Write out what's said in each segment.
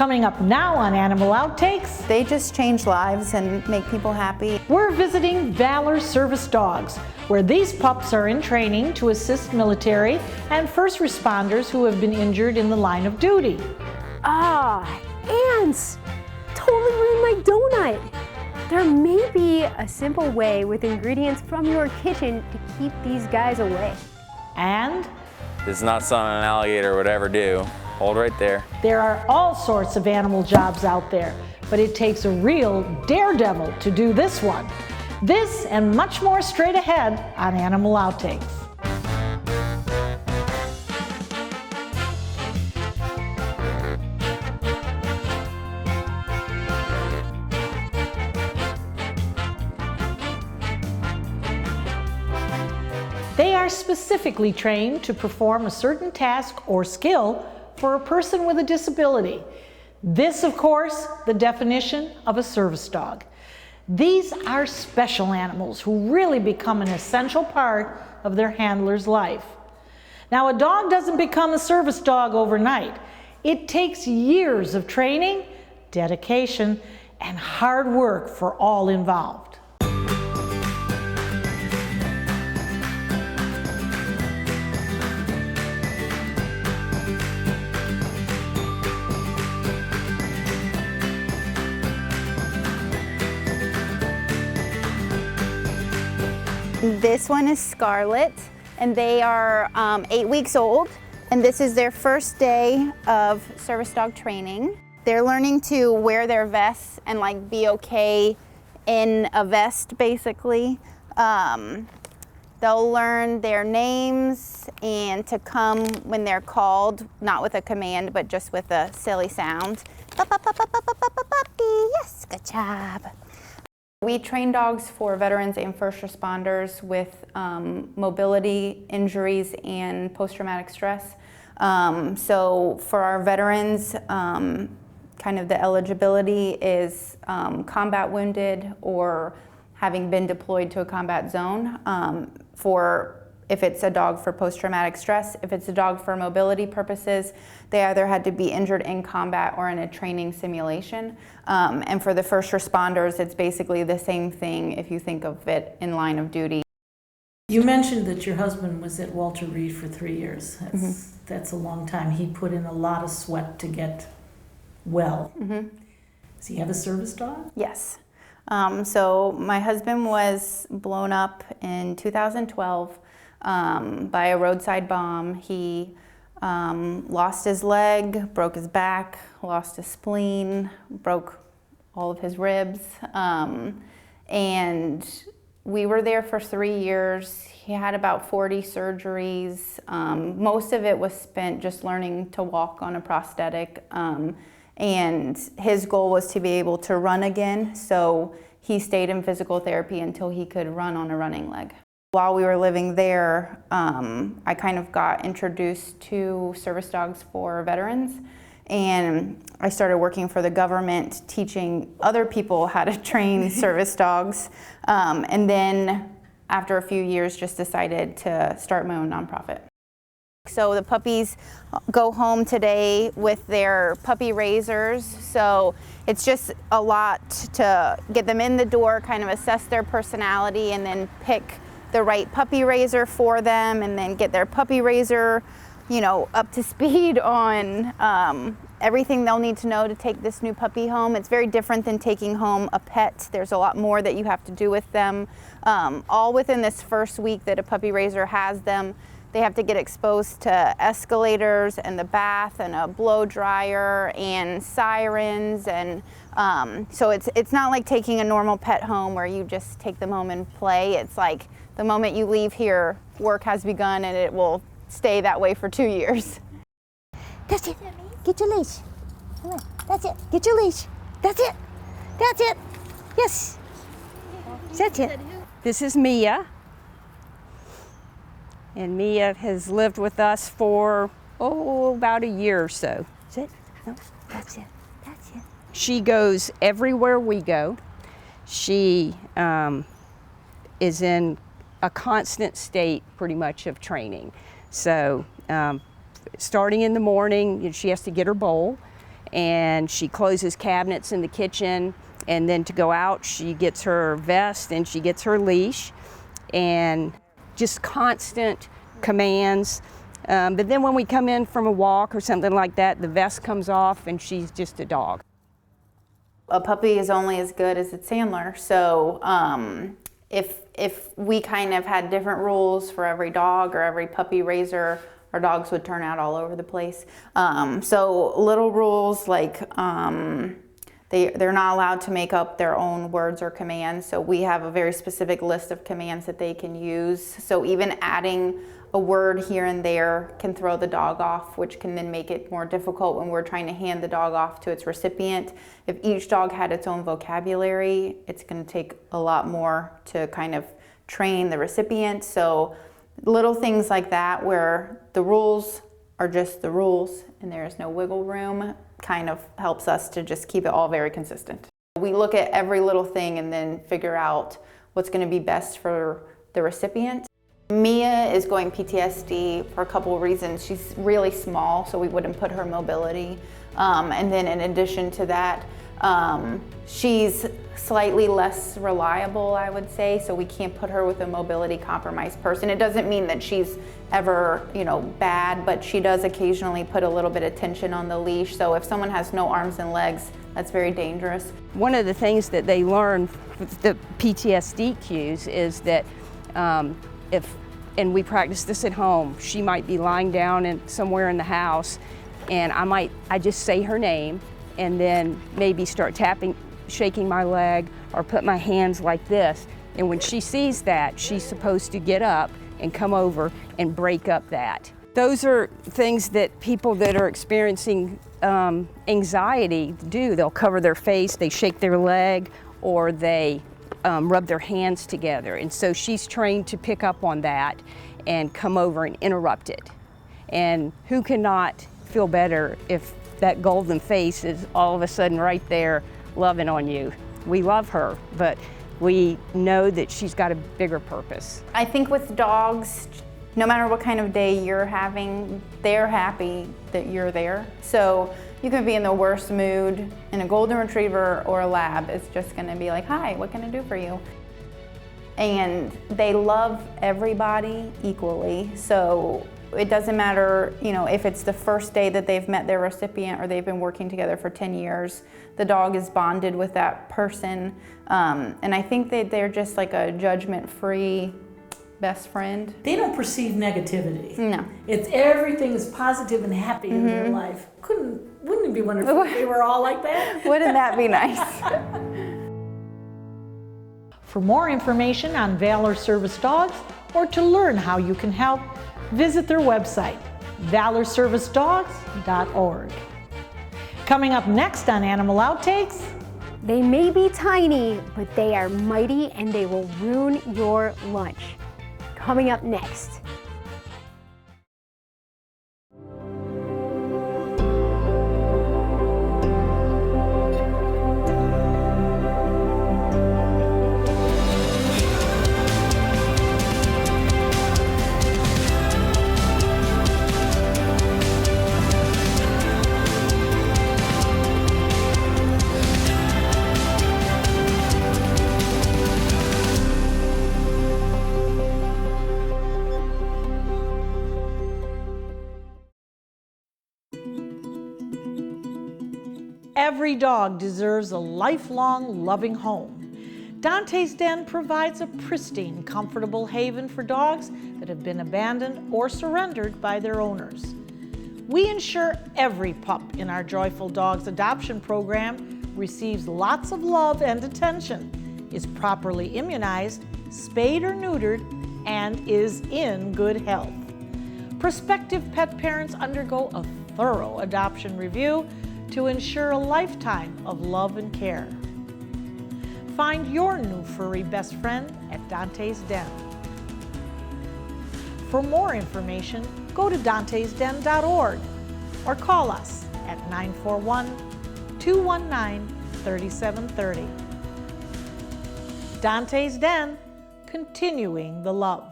Coming up now on Animal Outtakes, They just change lives and make people happy. we're visiting Valor Service Dogs, where these pups are in training to assist military and first responders who have been injured in the line of duty. Ah, ants! Totally ruined my donut. There may be a simple way with ingredients from your kitchen to keep these guys away. And It's not something an alligator would ever do. Hold right there. there are all sorts of animal jobs out there, but it takes a real daredevil to do this one. This and much more straight ahead on Animal Outtakes. They are specifically trained to perform a certain task or skill for a person with a disability. This, of course, the definition of a service dog. These are special animals who really become an essential part of their handler's life. Now, a dog doesn't become a service dog overnight. It takes years of training, dedication, and hard work for all involved. This one is Scarlet, and they are 8 weeks old, and this is their first day of service dog training. They're learning to wear their vests and like be okay in a vest, basically. They'll learn their names and to come when they're called, not with a command, but just with a silly sound. Yes, good job. We train dogs for veterans and first responders with mobility injuries and post-traumatic stress. So for our veterans, kind of the eligibility is combat wounded or having been deployed to a combat zone. If it's a dog for post-traumatic stress, if it's a dog for mobility purposes, they either had to be injured in combat or in a training simulation. And for the first responders, it's basically the same thing if you think of it in line of duty. You mentioned that your husband was at Walter Reed for 3 years. That's a long time. He put in a lot of sweat to get well. Does he have a service dog? Yes. So my husband was blown up in 2012 by a roadside bomb. He lost his leg, broke his back, lost his spleen, broke all of his ribs. And we were there for 3 years. He had about 40 surgeries. Most of it was spent just learning to walk on a prosthetic. And his goal was to be able to run again. So he stayed in physical therapy until he could run on a running leg. While we were living there, I kind of got introduced to service dogs for veterans, and I started working for the government teaching other people how to train service dogs, and then after a few years just decided to start my own nonprofit. So the puppies go home today with their puppy raisers, so it's just a lot to get them in the door, kind of assess their personality, and then pick the right puppy raiser for them, and then get their puppy raiser, up to speed on everything they'll need to know to take this new puppy home. It's very different than taking home a pet. There's a lot more that you have to do with them. All within this first week that a puppy raiser has them. They have to get exposed to escalators and the bath and a blow dryer and sirens, and so it's not like taking a normal pet home where you just take them home and play. It's like the moment you leave here, work has begun, and it will stay that way for 2 years. That's it. Get your leash. Come on. That's it. Get your leash. That's it. That's it. Yes. That's it. This is Mia. And Mia has lived with us for, about a year or so. That's it. No, that's it. That's it. She goes everywhere we go. She is in a constant state pretty much of training. So starting in the morning, she has to get her bowl, and she closes cabinets in the kitchen, and then to go out, she gets her vest and she gets her leash, and just constant commands. But then when we come in from a walk or something like that, the vest comes off and she's just a dog. A puppy is only as good as its handler. So if we kind of had different rules for every dog or every puppy raiser, our dogs would turn out all over the place. So little rules like they're not allowed to make up their own words or commands. So we have a very specific list of commands that they can use. So even adding a word here and there can throw the dog off, which can then make it more difficult when we're trying to hand the dog off to its recipient. If each dog had its own vocabulary, it's going to take a lot more to kind of train the recipient. So little things like that where the rules are just the rules and there is no wiggle room kind of helps us to just keep it all very consistent. We look at every little thing and then figure out what's going to be best for the recipient. Mia is going PTSD for a couple of reasons. She's really small, so we wouldn't put her mobility. And then in addition to that, she's slightly less reliable, I would say, so we can't put her with a mobility compromised person. It doesn't mean that she's ever, bad, but she does occasionally put a little bit of tension on the leash. So if someone has no arms and legs, that's very dangerous. One of the things that they learn with the PTSD cues is that and we practice this at home, she might be lying down somewhere in the house, and I just say her name and then maybe start shaking my leg or put my hands like this. And when she sees that, she's supposed to get up and come over and break up that. Those are things that people that are experiencing anxiety do. They'll cover their face, they shake their leg, or they rub their hands together. And so she's trained to pick up on that and come over and interrupt it. And who cannot feel better if that golden face is all of a sudden right there loving on you? We love her, but we know that she's got a bigger purpose. I think with dogs, no matter what kind of day you're having, they're happy that you're there. So you can be in the worst mood, and a golden retriever or a lab is just gonna be like, hi, what can I do for you? And they love everybody equally. So it doesn't matter, if it's the first day that they've met their recipient or they've been working together for 10 years, the dog is bonded with that person. And I think that they're just like a judgment-free best friend. They don't perceive negativity. No. Everything is positive and happy in their life. Wouldn't it be wonderful if they were all like that? Wouldn't that be nice? For more information on Valor Service Dogs or to learn how you can help, visit their website, valorservicedogs.org. Coming up next on Animal Outtakes, They may be tiny, but they are mighty and they will ruin your lunch. Coming up next. every dog deserves a lifelong, loving home. Dante's Den provides a pristine, comfortable haven for dogs that have been abandoned or surrendered by their owners. We ensure every pup in our Joyful Dogs adoption program receives lots of love and attention, is properly immunized, spayed or neutered, and is in good health. Prospective pet parents undergo a thorough adoption review to ensure a lifetime of love and care. Find your new furry best friend at Dante's Den. For more information, go to dantesden.org or call us at 941-219-3730. Dante's Den, continuing the love.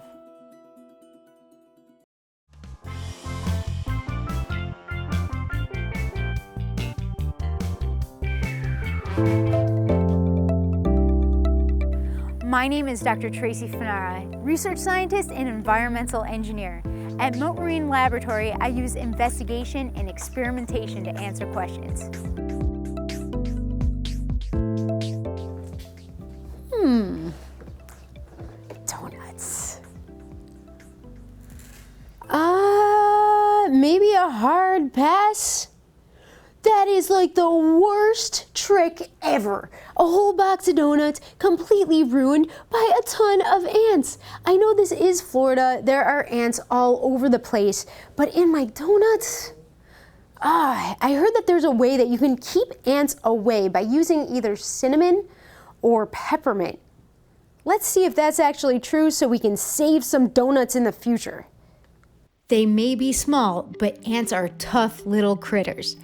My name is Dr. Tracy Fanara, research scientist and environmental engineer. At Mote Marine Laboratory, I use investigation and experimentation to answer questions. Donuts. Maybe a hard pass? That is like the worst trick ever. A whole box of donuts completely ruined by a ton of ants. I know this is Florida, there are ants all over the place, but in my donuts? I heard that there's a way that you can keep ants away by using either cinnamon or peppermint. Let's see if that's actually true so we can save some donuts in the future. They may be small, but ants are tough little critters.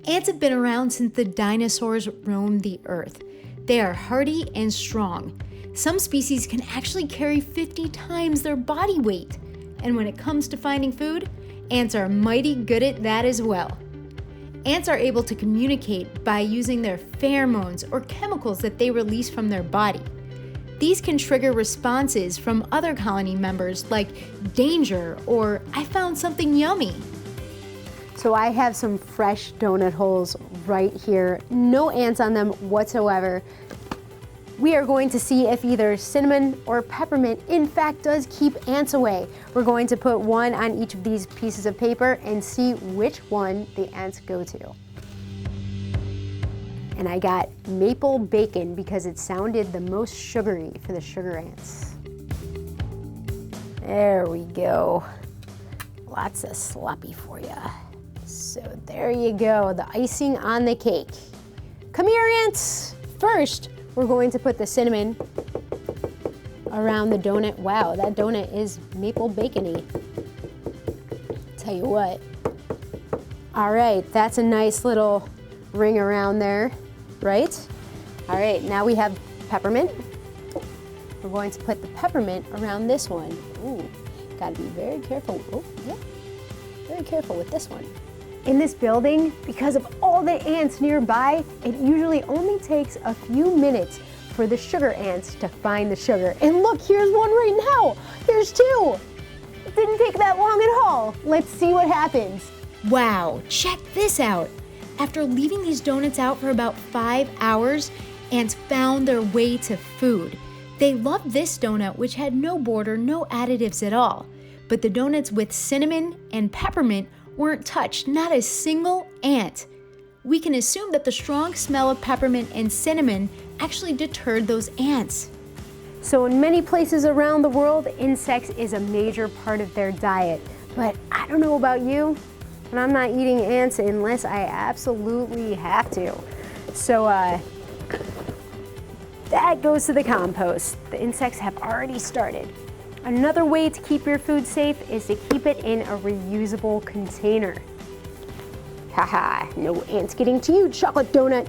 Ants have been around since the dinosaurs roamed the earth. They are hardy and strong. Some species can actually carry 50 times their body weight. And when it comes to finding food, ants are mighty good at that as well. Ants are able to communicate by using their pheromones or chemicals that they release from their body. These can trigger responses from other colony members like danger or I found something yummy. So I have some fresh donut holes right here. No ants on them whatsoever. We are going to see if either cinnamon or peppermint in fact does keep ants away. We're going to put one on each of these pieces of paper and see which one the ants go to. And I got maple bacon because it sounded the most sugary for the sugar ants. There we go. Lots of sloppy for you. So there you go, the icing on the cake. Come here, ants. First, we're going to put the cinnamon around the donut. Wow, that donut is maple bacony. Tell you what. All right, that's a nice little ring around there, right? All right, now we have peppermint. We're going to put the peppermint around this one. Ooh, gotta be very careful. Oh, yeah, very careful with this one. In this building, because of all the ants nearby, it usually only takes a few minutes for the sugar ants to find the sugar. And look, here's one right now. There's two. It didn't take that long at all. Let's see what happens. Wow, check this out. After leaving these donuts out for about 5 hours, ants found their way to food. They loved this donut, which had no border, no additives at all. But the donuts with cinnamon and peppermint weren't touched, not a single ant. We can assume that the strong smell of peppermint and cinnamon actually deterred those ants. So in many places around the world, insects is a major part of their diet. But I don't know about you, but I'm not eating ants unless I absolutely have to. So that goes to the compost. The insects have already started. Another way to keep your food safe is to keep it in a reusable container. Haha, no ants getting to you, chocolate donut.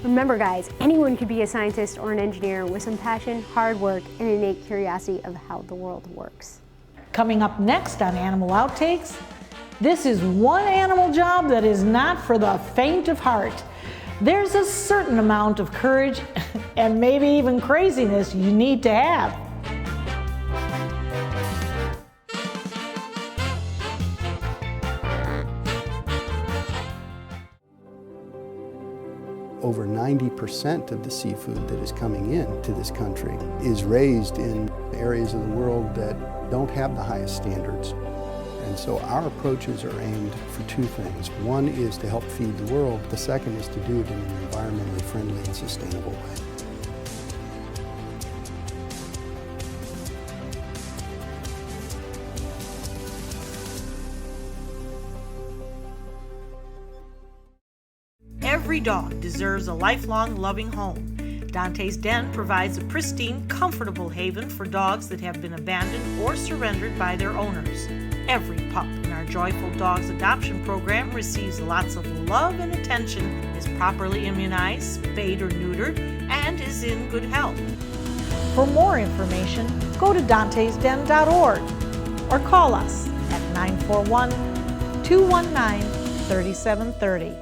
Remember guys, anyone could be a scientist or an engineer with some passion, hard work, and innate curiosity of how the world works. Coming up next on Animal Outtakes, this is one animal job that is not for the faint of heart. There's a certain amount of courage and maybe even craziness you need to have. Over 90% of the seafood that is coming in to this country is raised in areas of the world that don't have the highest standards. And so our approaches are aimed for two things. One is to help feed the world. The second is to do it in an environmentally friendly and sustainable way. Every dog deserves a lifelong loving home. Dante's Den provides a pristine, comfortable haven for dogs that have been abandoned or surrendered by their owners. Every pup in our Joyful Dogs adoption program receives lots of love and attention, is properly immunized, spayed or neutered, and is in good health. For more information, go to dantesden.org or call us at 941-219-3730.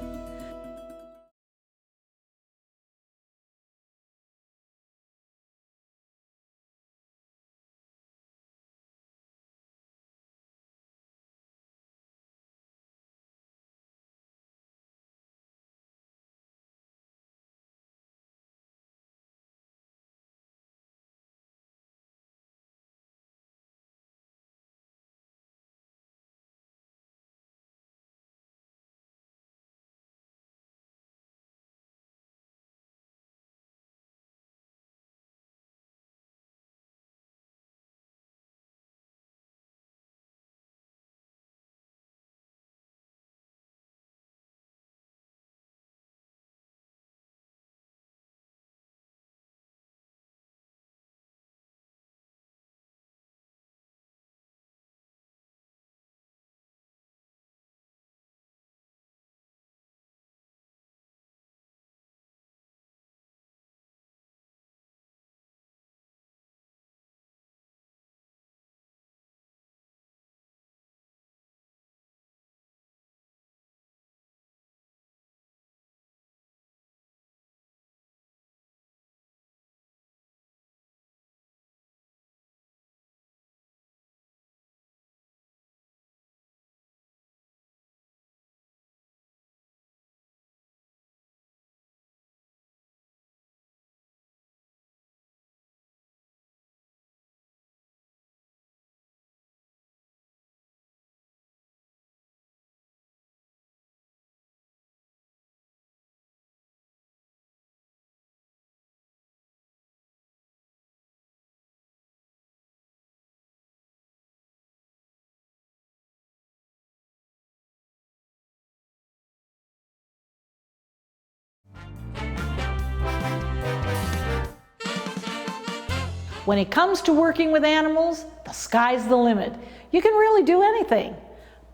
When it comes to working with animals, the sky's the limit. You can really do anything.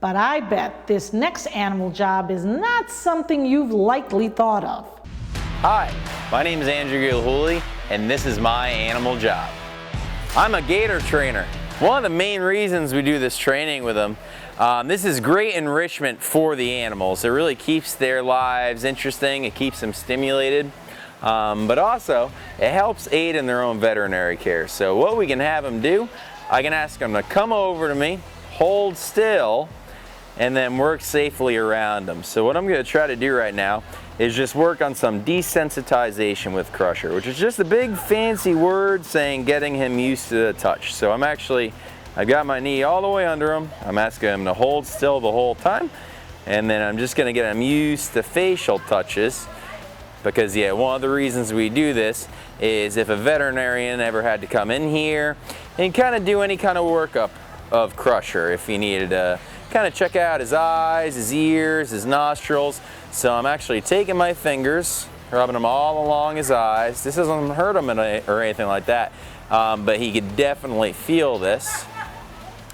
But I bet this next animal job is not something you've likely thought of. Hi, my name is Andrew Gilhooly, and this is my animal job. I'm a gator trainer. One of the main reasons we do this training with them, this is great enrichment for the animals. It really keeps their lives interesting, it keeps them stimulated, but also it helps aid in their own veterinary care. So what we can have them do, I can ask them to come over to me, hold still, and then work safely around them. So what I'm going to try to do right now is just work on some desensitization with Crusher, which is just a big fancy word saying getting him used to the touch. So I've got my knee all the way under him. I'm asking him to hold still the whole time, and then I'm just going to get him used to facial touches, because yeah, one of the reasons we do this is if a veterinarian ever had to come in here and kind of do any kind of workup of Crusher, if he needed to kind of check out his eyes, his ears, his nostrils. So I'm actually taking my fingers, rubbing them all along his eyes. This doesn't hurt him or anything like that, but he could definitely feel this.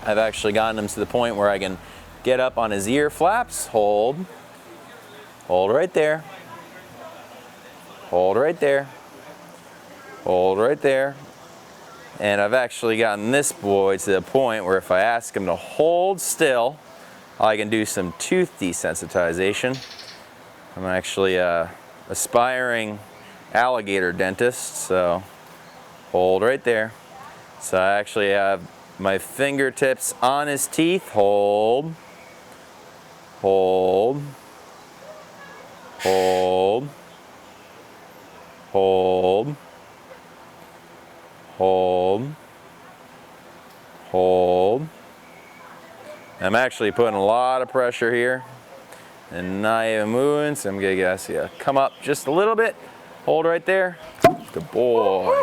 I've actually gotten him to the point where I can get up on his ear flaps, hold right there, hold right there, hold right there. And I've actually gotten this boy to the point where if I ask him to hold still, I can do some tooth desensitization. I'm actually an aspiring alligator dentist, so hold right there. So I actually have my fingertips on his teeth, hold, hold, hold, hold, hold, hold. I'm actually putting a lot of pressure here and not even moving, so I'm gonna ask you to come up just a little bit. Hold right there. Good boy.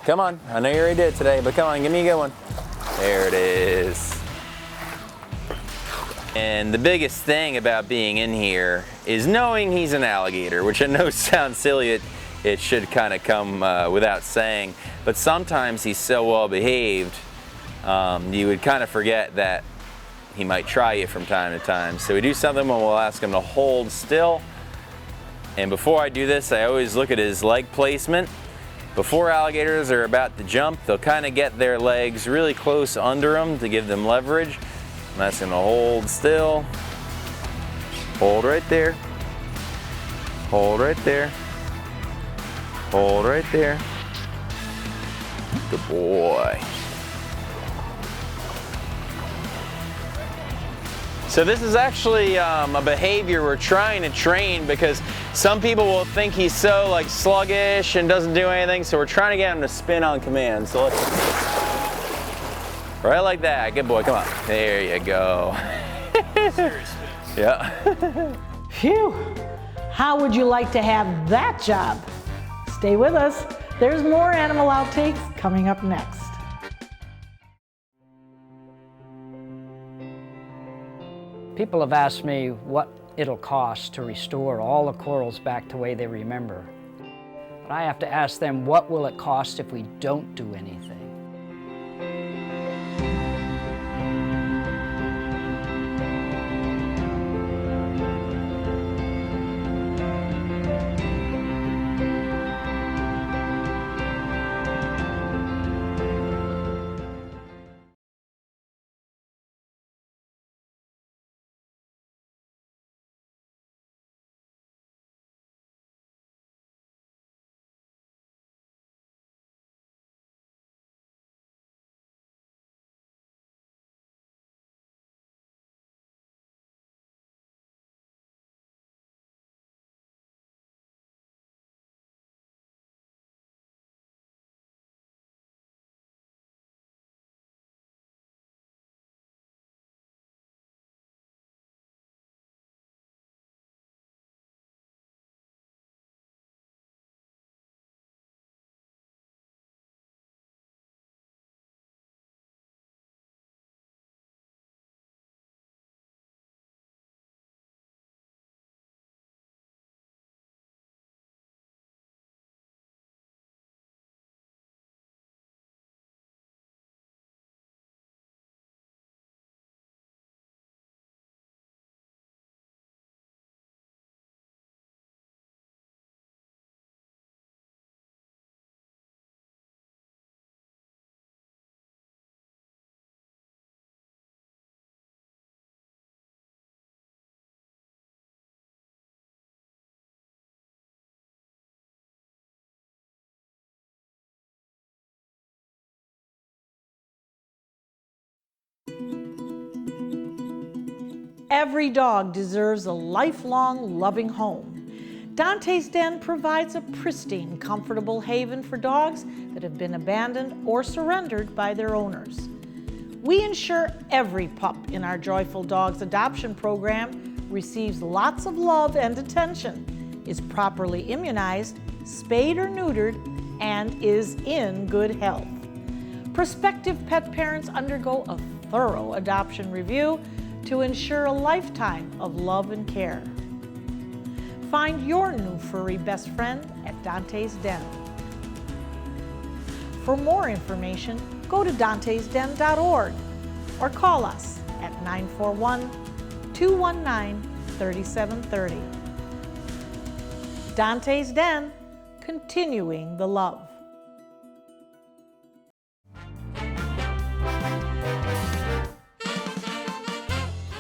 Come on, I know you already did today, but come on, give me a good one. There it is. And the biggest thing about being in here is knowing he's an alligator, which I know sounds silly, it should kind of come without saying, but sometimes he's so well behaved, you would kind of forget that he might try you from time to time. So we do something when we'll ask him to hold still. And before I do this, I always look at his leg placement. Before alligators are about to jump, they'll kind of get their legs really close under them to give them leverage. I'm asking him to hold still. Hold right there. Hold right there. Hold right there. Good boy. So this is actually a behavior we're trying to train, because some people will think he's so like sluggish and doesn't do anything, so we're trying to get him to spin on command. So let's, right like that. Good boy, come on. There you go. Yeah. Phew! How would you like to have that job? Stay with us. There's more animal outtakes coming up next. People have asked me what it'll cost to restore all the corals back the way they remember. But I have to ask them, what will it cost if we don't do anything? Every dog deserves a lifelong, loving home. Dante's Den provides a pristine, comfortable haven for dogs that have been abandoned or surrendered by their owners. We ensure every pup in our Joyful Dogs adoption program receives lots of love and attention, is properly immunized, spayed or neutered, and is in good health. Prospective pet parents undergo a thorough adoption review to ensure a lifetime of love and care. Find your new furry best friend at Dante's Den. For more information, go to dantesden.org or call us at 941-219-3730. Dante's Den, continuing the love.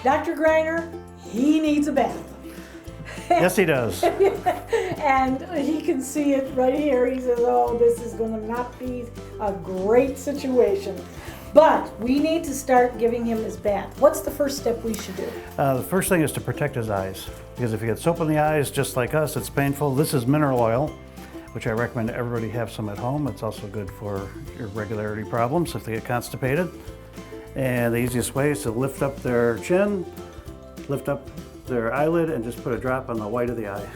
Dr. Greiner, he needs a bath. Yes, he does. And he can see it right here. He says, oh, this is going to not be a great situation. But we need to start giving him his bath. What's the first step we should do? The first thing is to protect his eyes, because if you get soap in the eyes, just like us, it's painful. This is mineral oil, which I recommend everybody have some at home. It's also good for irregularity problems if they get constipated. And the easiest way is to lift up their chin, lift up their eyelid, and just put a drop on the white of the eye.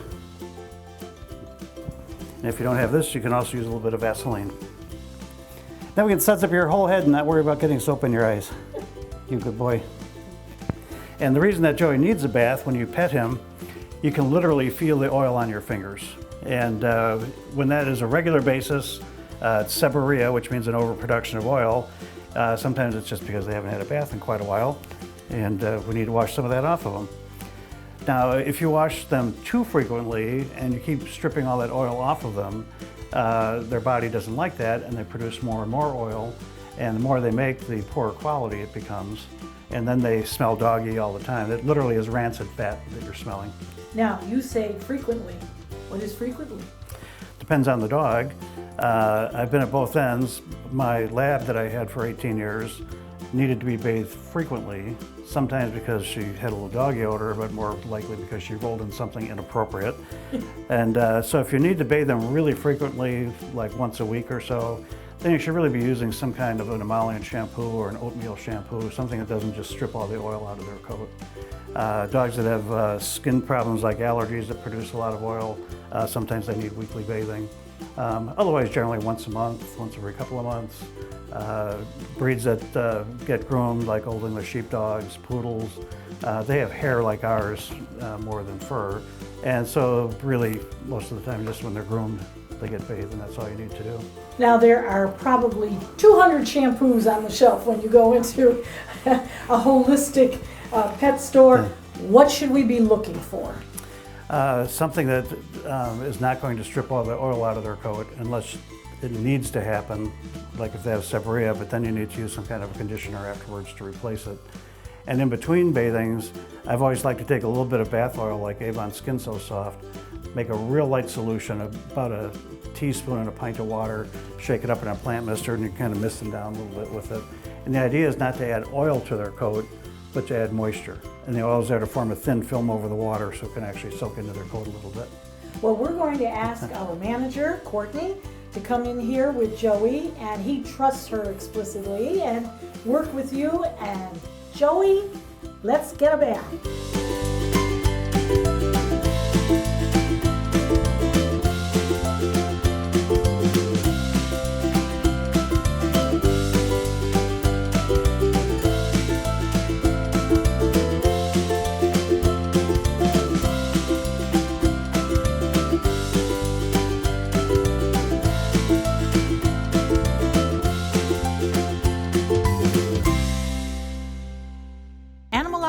And if you don't have this, you can also use a little bit of Vaseline. Then we can set up your whole head and not worry about getting soap in your eyes. You good boy. And the reason that Joey needs a bath, when you pet him, you can literally feel the oil on your fingers. And when that is a regular basis, it's seborrhea, which means an overproduction of oil. Sometimes it's just because they haven't had a bath in quite a while, and we need to wash some of that off of them. Now, if you wash them too frequently and you keep stripping all that oil off of them, their body doesn't like that, and they produce more and more oil, and the more they make, the poorer quality it becomes, and then they smell doggy all the time. It literally is rancid fat that you're smelling. Now, you say frequently. What is frequently? Depends on the dog. I've been at both ends. My lab that I had for 18 years needed to be bathed frequently, sometimes because she had a little doggy odor, but more likely because she rolled in something inappropriate. And so if you need to bathe them really frequently, like once a week or so, then you should really be using some kind of an emollient shampoo or an oatmeal shampoo, something that doesn't just strip all the oil out of their coat. Dogs that have skin problems like allergies that produce a lot of oil, sometimes they need weekly bathing. Otherwise, generally once a month, once every couple of months. Breeds that get groomed, like Old English sheepdogs, poodles, they have hair like ours more than fur. And so really, most of the time, just when they're groomed, they get bathed, and that's all you need to do. Now, there are probably 200 shampoos on the shelf when you go into a holistic pet store. What should we be looking for? Something that is not going to strip all the oil out of their coat unless it needs to happen, like if they have seborrhea, but then you need to use some kind of a conditioner afterwards to replace it. And in between bathings, I've always liked to take a little bit of bath oil like Avon Skin So Soft, make a real light solution, about a teaspoon in a pint of water, shake it up in a plant mister, and you kind of mist them down a little bit with it. And the idea is not to add oil to their coat, but to add moisture. And the oil is there to form a thin film over the water so it can actually soak into their coat a little bit. Well, we're going to ask our manager, Courtney, to come in here with Joey, and he trusts her explicitly and work with you. And Joey, let's get a bath.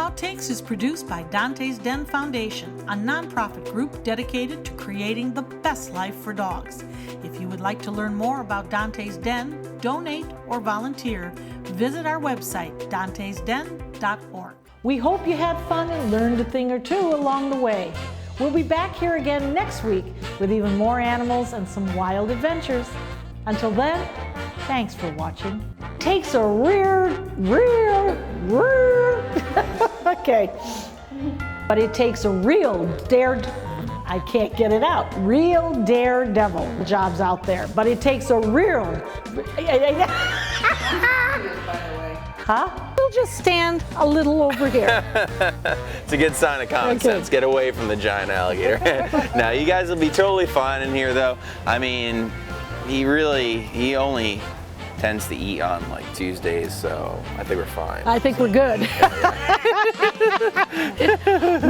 Outtakes is produced by Dante's Den Foundation, a nonprofit group dedicated to creating the best life for dogs. If you would like to learn more about Dante's Den, donate, or volunteer, visit our website, dantesden.org. We hope you had fun and learned a thing or two along the way. We'll be back here again next week with even more animals and some wild adventures. Until then, thanks for watching. Takes a rear. Okay. But it takes a real I can't get it out. Real daredevil jobs out there. But it takes a real. Huh? We'll just stand a little over here. It's a good sign of common sense. Get away from the giant alligator. Now, you guys will be totally fine in here, though. I mean, he only tends to eat on like Tuesdays, so I think we're fine. I think we're good.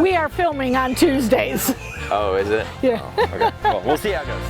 We are filming on Tuesdays. Oh, is it? Yeah. Oh, okay. Well, we'll see how it goes.